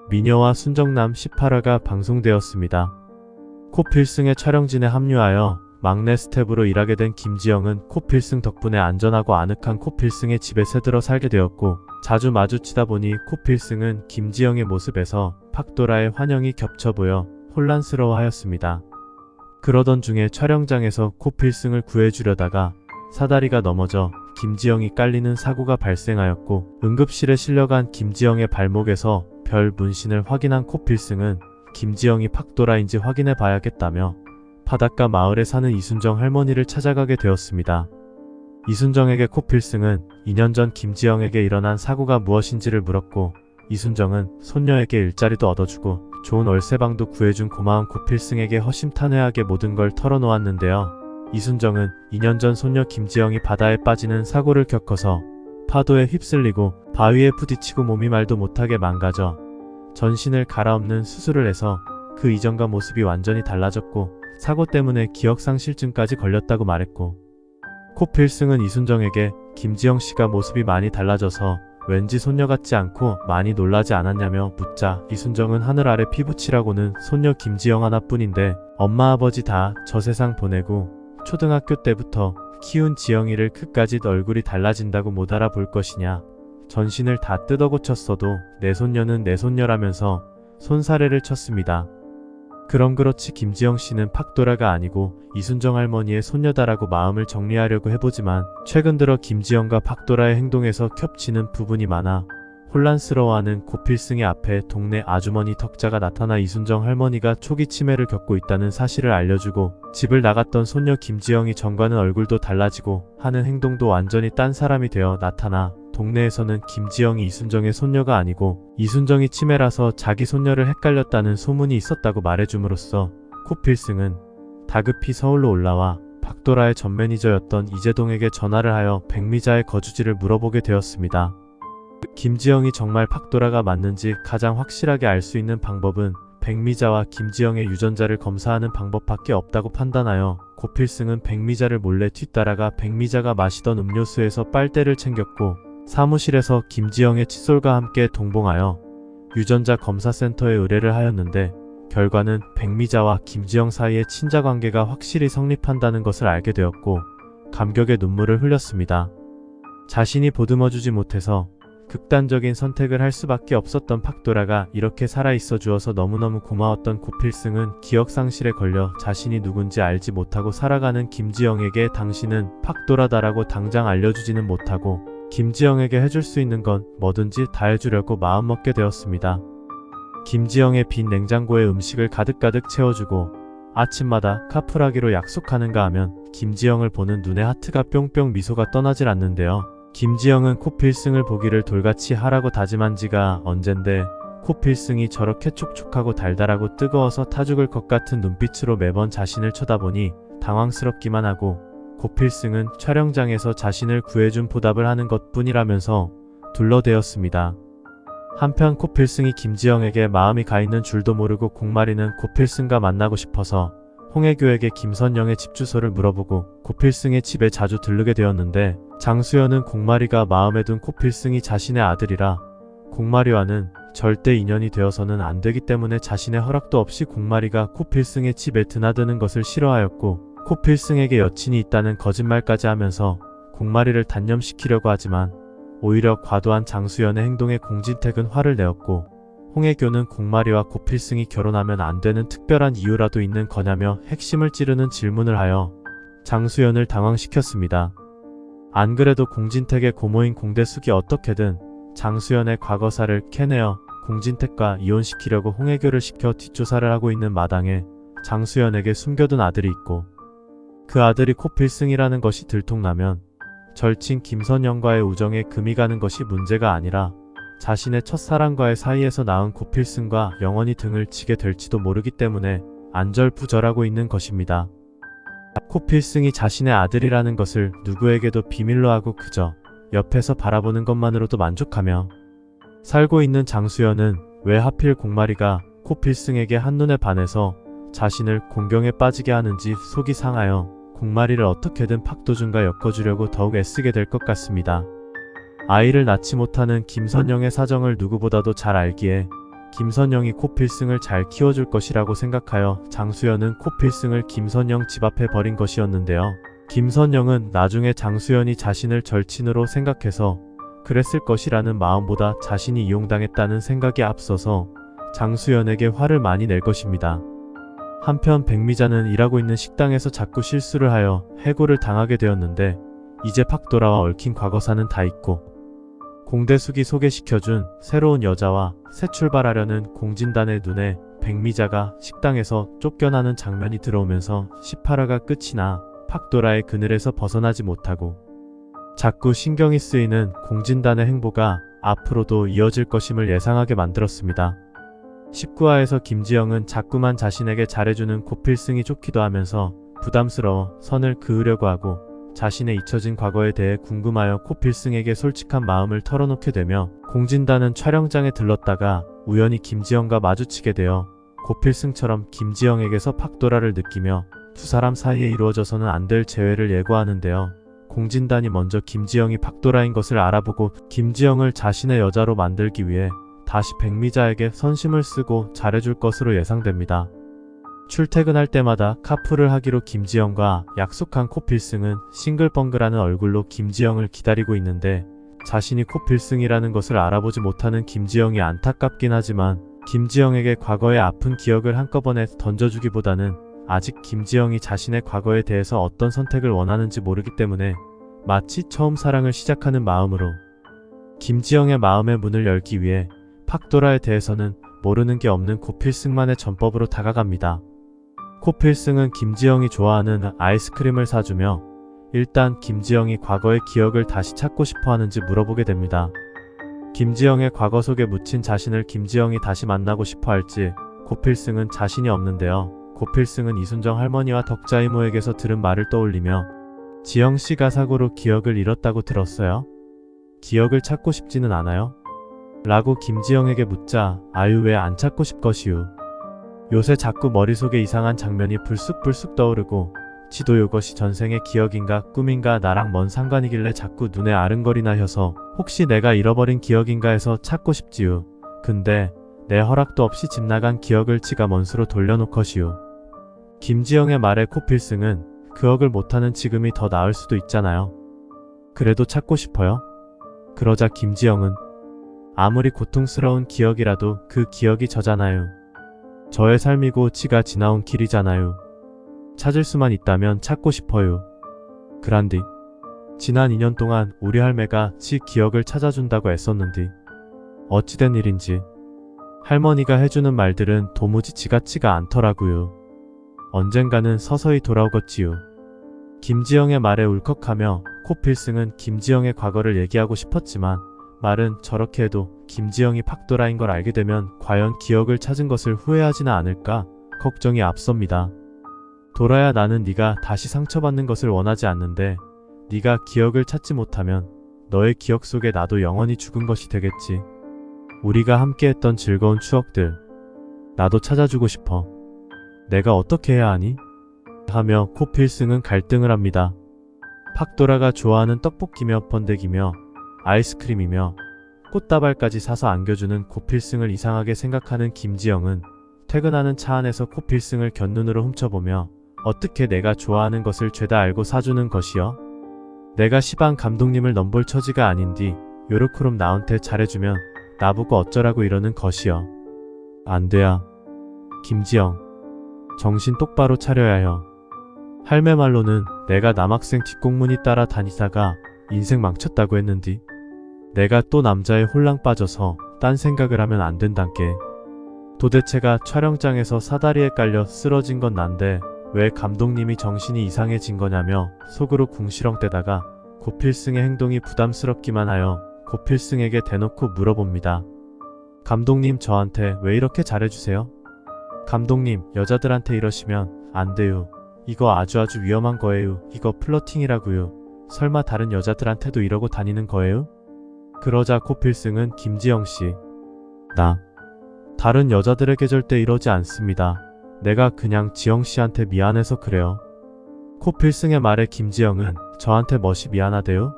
미녀와 순정남 18화가 방송되었습니다. 코필승의 촬영진에 합류하여 막내 스텝으로 일하게 된 김지영은 코필승 덕분에 안전하고 아늑한 코필승의 집에 새들어 살게 되었고, 자주 마주치다 보니 코필승은 김지영의 모습에서 팍도라의 환영이 겹쳐 보여 혼란스러워하였습니다. 그러던 중에 촬영장에서 코필승을 구해주려다가 사다리가 넘어져 김지영이 깔리는 사고가 발생하였고, 응급실에 실려간 김지영의 발목에서 별 문신을 확인한 코필승은 김지영이 팍도라인지 확인해 봐야겠다며 바닷가 마을에 사는 이순정 할머니를 찾아가게 되었습니다. 이순정에게 코필승은 2년 전 김지영에게 일어난 사고가 무엇인지를 물었고, 이순정은 손녀에게 일자리도 얻어주고 좋은 월세방도 구해준 고마운 코필승에게 허심탄회하게 모든 걸 털어놓았는데요. 이순정은 2년 전 손녀 김지영이 바다에 빠지는 사고를 겪어서 파도에 휩쓸리고 바위에 부딪히고 몸이 말도 못하게 망가져 전신을 갈아엎는 수술을 해서 그 이전과 모습이 완전히 달라졌고, 사고 때문에 기억상실증까지 걸렸다고 말했고, 코필승은 이순정에게 김지영 씨가 모습이 많이 달라져서 왠지 손녀 같지 않고 많이 놀라지 않았냐며 묻자, 이순정은 하늘 아래 피부치라고는 손녀 김지영 하나뿐인데 엄마 아버지 다 저 세상 보내고 초등학교 때부터 키운 지영이를 그까짓 얼굴이 달라진다고 못 알아볼 것이냐, 전신을 다 뜯어 고쳤어도 내 손녀는 내 손녀라면서 손사래를 쳤습니다. 그럼 그렇지 김지영 씨는 팍도라가 아니고 이순정 할머니의 손녀다라고 마음을 정리하려고 해보지만, 최근 들어 김지영과 팍도라의 행동에서 겹치는 부분이 많아 혼란스러워하는 코필승의 앞에 동네 아주머니 덕자가 나타나 이순정 할머니가 초기 치매를 겪고 있다는 사실을 알려주고, 집을 나갔던 손녀 김지영이 전과는 얼굴도 달라지고 하는 행동도 완전히 딴 사람이 되어 나타나 동네에서는 김지영이 이순정의 손녀가 아니고 이순정이 치매라서 자기 손녀를 헷갈렸다는 소문이 있었다고 말해줌으로써 코필승은 다급히 서울로 올라와 팍도라의 전 매니저였던 이재동에게 전화를 하여 백미자의 거주지를 물어보게 되었습니다. 김지영이 정말 팍도라가 맞는지 가장 확실하게 알 수 있는 방법은 백미자와 김지영의 유전자를 검사하는 방법밖에 없다고 판단하여 코필승은 백미자를 몰래 뒤따라가 백미자가 마시던 음료수에서 빨대를 챙겼고, 사무실에서 김지영의 칫솔과 함께 동봉하여 유전자 검사센터에 의뢰를 하였는데, 결과는 백미자와 김지영 사이의 친자관계가 확실히 성립한다는 것을 알게 되었고, 감격의 눈물을 흘렸습니다. 자신이 보듬어주지 못해서 극단적인 선택을 할 수밖에 없었던 팍도라가 이렇게 살아있어 주어서 너무너무 고마웠던 코필승은 기억상실에 걸려 자신이 누군지 알지 못하고 살아가는 김지영에게 당신은 팍도라다라고 당장 알려주지는 못하고 김지영에게 해줄 수 있는 건 뭐든지 다 해주려고 마음먹게 되었습니다. 김지영의 빈 냉장고에 음식을 가득가득 채워주고 아침마다 카풀하기로 약속하는가 하면 김지영을 보는 눈에 하트가 뿅뿅 미소가 떠나질 않는데요. 김지영은 코필승을 보기를 돌같이 하라고 다짐한 지가 언젠데, 코필승이 저렇게 촉촉하고 달달하고 뜨거워서 타 죽을 것 같은 눈빛으로 매번 자신을 쳐다보니 당황스럽기만 하고, 코필승은 촬영장에서 자신을 구해준 보답을 하는 것뿐이라면서 둘러대었습니다. 한편 코필승이 김지영에게 마음이 가있는 줄도 모르고 공마리는 코필승과 만나고 싶어서 홍혜교에게 김선영의 집 주소를 물어보고 코필승의 집에 자주 들르게 되었는데, 장수연은 공마리가 마음에 둔 코필승이 자신의 아들이라 공마리와는 절대 인연이 되어서는 안 되기 때문에 자신의 허락도 없이 공마리가 코필승의 집에 드나드는 것을 싫어하였고, 코필승에게 여친이 있다는 거짓말까지 하면서 공마리를 단념시키려고 하지만 오히려 과도한 장수연의 행동에 공진택은 화를 내었고, 홍혜교는 공마리와 코필승이 결혼하면 안 되는 특별한 이유라도 있는 거냐며 핵심을 찌르는 질문을 하여 장수연을 당황시켰습니다. 안 그래도 공진택의 고모인 공대숙이 어떻게든 장수연의 과거사를 캐내어 공진택과 이혼시키려고 홍혜교를 시켜 뒷조사를 하고 있는 마당에 장수연에게 숨겨둔 아들이 있고, 그 아들이 코필승이라는 것이 들통나면 절친 김선영과의 우정에 금이 가는 것이 문제가 아니라 자신의 첫사랑과의 사이에서 낳은 코필승과 영원히 등을 치게 될지도 모르기 때문에 안절부절하고 있는 것입니다. 코필승이 자신의 아들이라는 것을 누구에게도 비밀로 하고 그저 옆에서 바라보는 것만으로도 만족하며 살고 있는 장수연은 왜 하필 공마리가 코필승에게 한눈에 반해서 자신을 공경에 빠지게 하는지 속이 상하여 공마리를 어떻게든 팍도준과 엮어주려고 더욱 애쓰게 될 것 같습니다. 아이를 낳지 못하는 김선영의 사정을 누구보다도 잘 알기에 김선영이 코필승을 잘 키워줄 것이라고 생각하여 장수연은 코필승을 김선영 집 앞에 버린 것이었는데요. 김선영은 나중에 장수연이 자신을 절친으로 생각해서 그랬을 것이라는 마음보다 자신이 이용당했다는 생각이 앞서서 장수연에게 화를 많이 낼 것입니다. 한편 백미자는 일하고 있는 식당에서 자꾸 실수를 하여 해고를 당하게 되었는데 이제 팍 돌아와 얽힌 과거사는 다 잊고 공대숙이 소개시켜준 새로운 여자와 새 출발하려는 공진단의 눈에 백미자가 식당에서 쫓겨나는 장면이 들어오면서 18화가 끝이 나 팍도라의 그늘에서 벗어나지 못하고 자꾸 신경이 쓰이는 공진단의 행보가 앞으로도 이어질 것임을 예상하게 만들었습니다. 19화에서 김지영은 자꾸만 자신에게 잘해주는 고필승이 좋기도 하면서 부담스러워 선을 그으려고 하고 자신의 잊혀진 과거에 대해 궁금하여 코필승에게 솔직한 마음을 털어놓게 되며 공진단은 촬영장에 들렀다가 우연히 김지영과 마주치게 되어 고필승처럼 김지영에게서 팍도라를 느끼며 두 사람 사이에 이루어져서는 안 될 재회를 예고하는데요. 공진단이 먼저 김지영이 팍도라인 것을 알아보고 김지영을 자신의 여자로 만들기 위해 다시 백미자에게 선심을 쓰고 잘해줄 것으로 예상됩니다. 출퇴근할 때마다 카풀을 하기로 김지영과 약속한 코필승은 싱글벙글하는 얼굴로 김지영을 기다리고 있는데 자신이 코필승이라는 것을 알아보지 못하는 김지영이 안타깝긴 하지만 김지영에게 과거의 아픈 기억을 한꺼번에 던져주기보다는 아직 김지영이 자신의 과거에 대해서 어떤 선택을 원하는지 모르기 때문에 마치 처음 사랑을 시작하는 마음으로 김지영의 마음의 문을 열기 위해 팍도라에 대해서는 모르는 게 없는 코필승만의 전법으로 다가갑니다. 코필승은 김지영이 좋아하는 아이스크림을 사주며 일단 김지영이 과거의 기억을 다시 찾고 싶어 하는지 물어보게 됩니다. 김지영의 과거 속에 묻힌 자신을 김지영이 다시 만나고 싶어 할지 코필승은 자신이 없는데요. 고필승은 이순정 할머니와 덕자 이모에게서 들은 말을 떠올리며 지영씨가 사고로 기억을 잃었다고 들었어요? 기억을 찾고 싶지는 않아요? 라고 김지영에게 묻자 아유 왜 안 찾고 싶것이유. 요새 자꾸 머릿속에 이상한 장면이 불쑥불쑥 떠오르고 지도 요것이 전생의 기억인가 꿈인가 나랑 뭔 상관이길래 자꾸 눈에 아른거리나 혀서 혹시 내가 잃어버린 기억인가 해서 찾고 싶지요. 근데 내 허락도 없이 집 나간 기억을 지가 먼수로 돌려놓것이요. 김지영의 말에 코필승은 그 억을 못하는 지금이 더 나을 수도 있잖아요. 그래도 찾고 싶어요. 그러자 김지영은 아무리 고통스러운 기억이라도 그 기억이 저잖아요. 저의 삶이고 지가 지나온 길이잖아요. 찾을 수만 있다면 찾고 싶어요. 그란디 지난 2년 동안 우리 할매가 지 기억을 찾아준다고 애썼는디 어찌된 일인지 할머니가 해주는 말들은 도무지 지같지가 않더라고요. 언젠가는 서서히 돌아오겠지요. 김지영의 말에 울컥하며 코필승은 김지영의 과거를 얘기하고 싶었지만 말은 저렇게 해도 김지영이 팍도라인 걸 알게 되면 과연 기억을 찾은 것을 후회하지는 않을까 걱정이 앞섭니다. 돌아야 나는 네가 다시 상처받는 것을 원하지 않는데 네가 기억을 찾지 못하면 너의 기억 속에 나도 영원히 죽은 것이 되겠지. 우리가 함께했던 즐거운 추억들 나도 찾아주고 싶어. 내가 어떻게 해야 하니? 하며 코필승은 갈등을 합니다. 팍도라가 좋아하는 떡볶이며 번데기며 아이스크림이며 꽃다발까지 사서 안겨주는 코필승을 이상하게 생각하는 김지영은 퇴근하는 차 안에서 코필승을 곁눈으로 훔쳐보며 어떻게 내가 좋아하는 것을 죄다 알고 사주는 것이여? 내가 시방 감독님을 넘볼 처지가 아닌디 요렇게럼 나한테 잘해주면 나보고 어쩌라고 이러는 것이여. 안 돼야. 김지영 정신 똑바로 차려야 해요. 할매 말로는 내가 남학생 뒷공문이 따라 다니다가 인생 망쳤다고 했는디 내가 또 남자에 홀랑 빠져서 딴 생각을 하면 안 된단께. 도대체가 촬영장에서 사다리에 깔려 쓰러진 건 난데 왜 감독님이 정신이 이상해진 거냐며 속으로 궁시렁대다가 고필승의 행동이 부담스럽기만 하여 고필승에게 대놓고 물어봅니다. 감독님 저한테 왜 이렇게 잘해주세요? 감독님 여자들한테 이러시면 안 돼요. 이거 아주 위험한 거예요. 이거 플러팅이라고요. 설마 다른 여자들한테도 이러고 다니는 거예요? 그러자 코필승은 김지영씨 나 다른 여자들에게 절대 이러지 않습니다. 내가 그냥 지영씨한테 미안해서 그래요. 코필승의 말에 김지영은 저한테 멋이 미안하대요?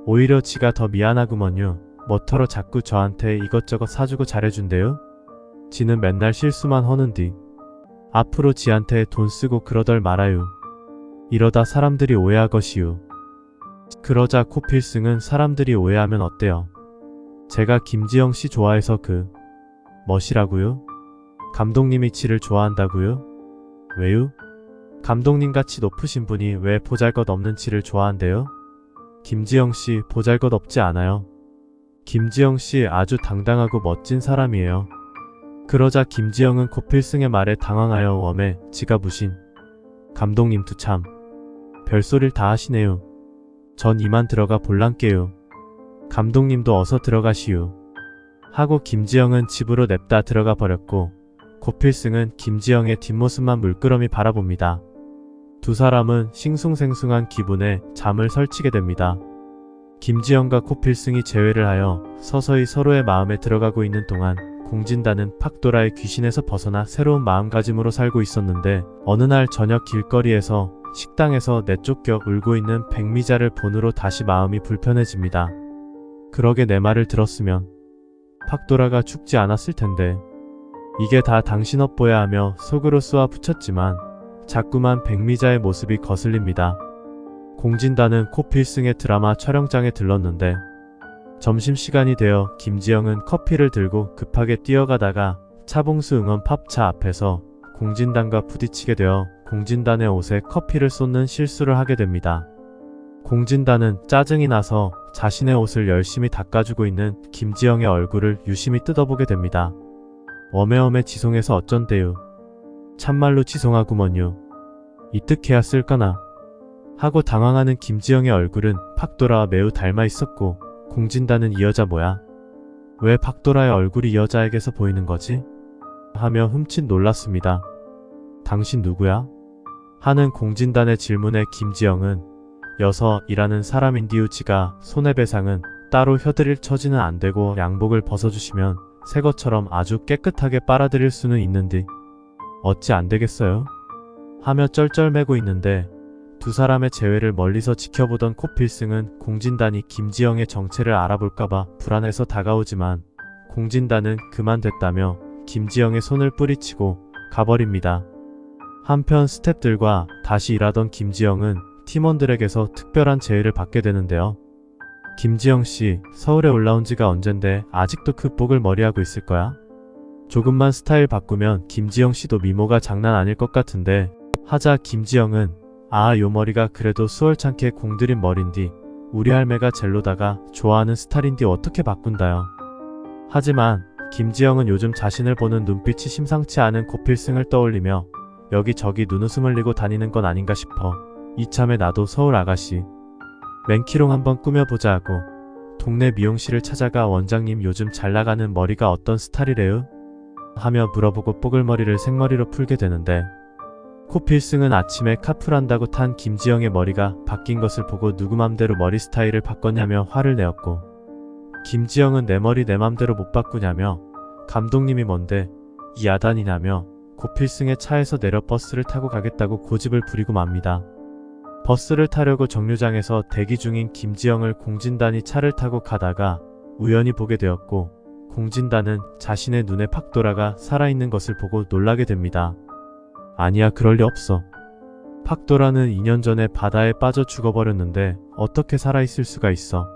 오히려 지가 더 미안하구먼요. 뭐터러 자꾸 저한테 이것저것 사주고 잘해준대요? 지는 맨날 실수만 허는디. 앞으로 지한테 돈 쓰고 그러덜 말아요. 이러다 사람들이 오해하것이유. 그러자 코필승은 사람들이 오해하면 어때요? 제가 김지영 씨 좋아해서 멋이라고요? 감독님이 지를 좋아한다고요? 왜요? 감독님같이 높으신 분이 왜 보잘것없는 지를 좋아한대요? 김지영 씨 보잘것없지 않아요. 김지영 씨 아주 당당하고 멋진 사람이에요. 그러자 김지영은 코필승의 말에 당황하여 웜에 지가 무신. 감독님도 참 별소릴 다 하시네요. 전 이만 들어가 볼란께요. 감독님도 어서 들어가시오. 하고 김지영은 집으로 냅다 들어가 버렸고 코필승은 김지영의 뒷모습만 물끄러미 바라봅니다. 두 사람은 싱숭생숭한 기분에 잠을 설치게 됩니다. 김지영과 코필승이 재회를 하여 서서히 서로의 마음에 들어가고 있는 동안 공진단은 팍도라의 귀신에서 벗어나 새로운 마음가짐으로 살고 있었는데 어느 날 저녁 길거리에서 식당에서 내쫓겨 울고 있는 백미자를 본으로 다시 마음이 불편해집니다. 그러게 내 말을 들었으면 팍도라가 죽지 않았을 텐데 이게 다 당신 업보야 하며 속으로 쏘아 붙였지만 자꾸만 백미자의 모습이 거슬립니다. 공진단은 코필승의 드라마 촬영장에 들렀는데 점심시간이 되어 김지영은 커피를 들고 급하게 뛰어가다가 차봉수 응원 팝차 앞에서 공진단과 부딪히게 되어 공진단의 옷에 커피를 쏟는 실수를 하게 됩니다. 공진단은 짜증이 나서 자신의 옷을 열심히 닦아주고 있는 김지영의 얼굴을 유심히 뜯어보게 됩니다. 어메어메 지송해서 어쩐대요. 참말로 지송하구먼요. 이뜩해야 쓸까나. 하고 당황하는 김지영의 얼굴은 팍도라와 매우 닮아 있었고 공진단은 이 여자 뭐야? 왜 팍도라의 얼굴이 이 여자에게서 보이는 거지? 하며 흠칫 놀랐습니다. 당신 누구야? 하는 공진단의 질문에 김지영은 여서이라는 사람인디우 지가 손해배상은 따로 혀드릴 처지는 안되고 양복을 벗어주시면 새것처럼 아주 깨끗하게 빨아들일 수는 있는디 어찌 안되겠어요? 하며 쩔쩔매고 있는데 두 사람의 재회를 멀리서 지켜보던 코필승은 공진단이 김지영의 정체를 알아볼까봐 불안해서 다가오지만 공진단은 그만 됐다며 김지영의 손을 뿌리치고 가버립니다. 한편 스태프들과 다시 일하던 김지영은 팀원들에게서 특별한 제의를 받게 되는데요. 김지영씨, 서울에 올라온 지가 언젠데 아직도 그 뽀글 머리하고 있을 거야? 조금만 스타일 바꾸면 김지영씨도 미모가 장난 아닐 것 같은데 하자 김지영은 요 머리가 그래도 수월찮게 공들인 머린디 우리 할매가 젤로다가 좋아하는 스타일인디 어떻게 바꾼다요. 하지만 김지영은 요즘 자신을 보는 눈빛이 심상치 않은 코필승을 떠올리며 여기저기 눈웃음 흘리고 다니는 건 아닌가 싶어 이참에 나도 서울 아가씨 맨키롱 한번 꾸며보자 하고 동네 미용실을 찾아가 원장님 요즘 잘나가는 머리가 어떤 스타일이래요? 하며 물어보고 뽀글머리를 생머리로 풀게 되는데 코필승은 아침에 카풀한다고 탄 김지영의 머리가 바뀐 것을 보고 누구 맘대로 머리 스타일을 바꿨냐며 화를 내었고 김지영은 내 머리 내 맘대로 못 바꾸냐며 감독님이 뭔데 이 야단이냐며 코필승의 차에서 내려 버스를 타고 가겠다고 고집을 부리고 맙니다. 버스를 타려고 정류장에서 대기 중인 김지영을 공진단이 차를 타고 가다가 우연히 보게 되었고 공진단은 자신의 눈에 팍도라가 살아있는 것을 보고 놀라게 됩니다. 아니야, 그럴 리 없어. 팍도라는 2년 전에 바다에 빠져 죽어버렸는데 어떻게 살아있을 수가 있어.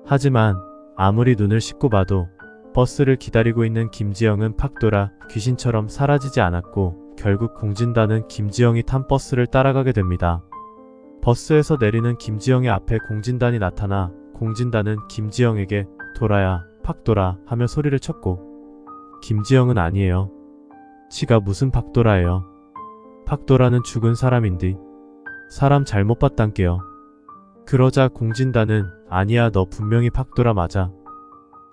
하지만 아무리 눈을 씻고 봐도 버스를 기다리고 있는 김지영은 팍도라 귀신처럼 사라지지 않았고 결국 공진단은 김지영이 탄 버스를 따라가게 됩니다. 버스에서 내리는 김지영의 앞에 공진단이 나타나 공진단은 김지영에게 도라야, 팍도라 하며 소리를 쳤고 김지영은 아니에요. 지가 무슨 팍도라예요. 팍도라는 죽은 사람인디 사람 잘못 봤단께요. 그러자 공진단은 아니야, 너 분명히 팍도라 맞아.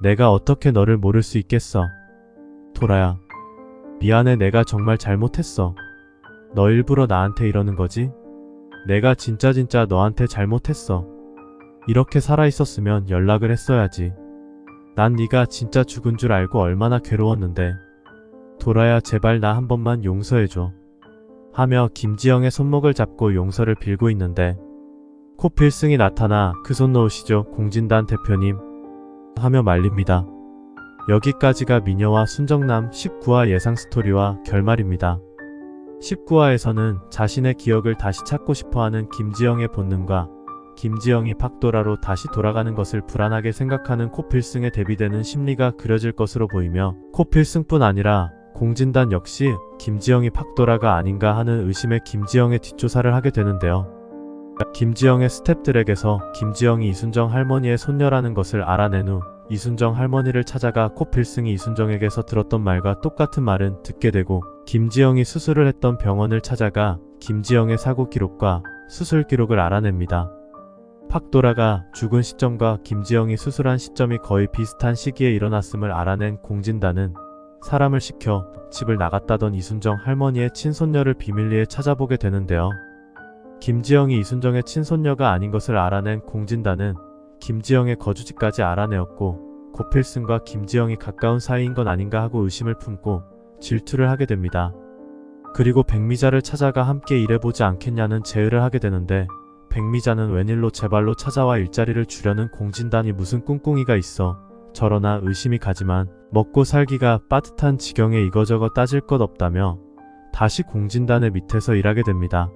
내가 어떻게 너를 모를 수 있겠어. 도라야, 미안해. 내가 정말 잘못했어. 너 일부러 나한테 이러는 거지? 내가 진짜 너한테 잘못했어. 이렇게 살아있었으면 연락을 했어야지. 난 네가 진짜 죽은 줄 알고 얼마나 괴로웠는데. 도라야, 제발 나 한 번만 용서해줘. 하며 김지영의 손목을 잡고 용서를 빌고 있는데 코필승이 나타나 그 손 놓으시죠, 공진단 대표님. 하며 말립니다. 여기까지가 미녀와 순정남 19화 예상 스토리와 결말입니다. 19화에서는 자신의 기억을 다시 찾고 싶어하는 김지영의 본능과 김지영이 팍도라로 다시 돌아가는 것을 불안하게 생각하는 코필승에 대비되는 심리가 그려질 것으로 보이며, 코필승뿐 아니라 공진단 역시 김지영이 팍도라가 아닌가 하는 의심에 김지영의 뒷조사를 하게 되는데요. 김지영의 스탭들에게서 김지영이 이순정 할머니의 손녀라는 것을 알아낸 후 이순정 할머니를 찾아가 코필승이 이순정에게서 들었던 말과 똑같은 말은 듣게 되고, 김지영이 수술을 했던 병원을 찾아가 김지영의 사고 기록과 수술 기록을 알아냅니다. 팍도라가 죽은 시점과 김지영이 수술한 시점이 거의 비슷한 시기에 일어났음을 알아낸 공진단은 사람을 시켜 집을 나갔다던 이순정 할머니의 친손녀를 비밀리에 찾아보게 되는데요. 김지영이 이순정의 친손녀가 아닌 것을 알아낸 공진단은 김지영의 거주지까지 알아내었고, 고필승과 김지영이 가까운 사이인 건 아닌가 하고 의심을 품고 질투를 하게 됩니다. 그리고 백미자를 찾아가 함께 일해보지 않겠냐는 제의를 하게 되는데, 백미자는 웬일로 제발로 찾아와 일자리를 주려는 공진단이 무슨 꿍꿍이가 있어 저러나 의심이 가지만 먹고 살기가 빠듯한 지경에 이거저거 따질 것 없다며 다시 공진단의 밑에서 일하게 됩니다.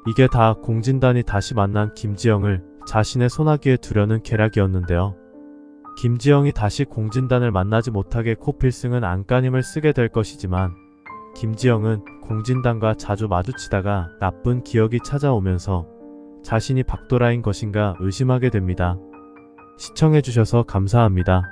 이게 다 공진단이 다시 만난 김지영을 자신의 소나기에 두려는 계략이었는데요. 김지영이 다시 공진단을 만나지 못하게 코필승은 안간힘을 쓰게 될 것이지만, 김지영은 공진단과 자주 마주치다가 나쁜 기억이 찾아오면서 자신이 팍도라인 것인가 의심하게 됩니다. 시청해주셔서 감사합니다.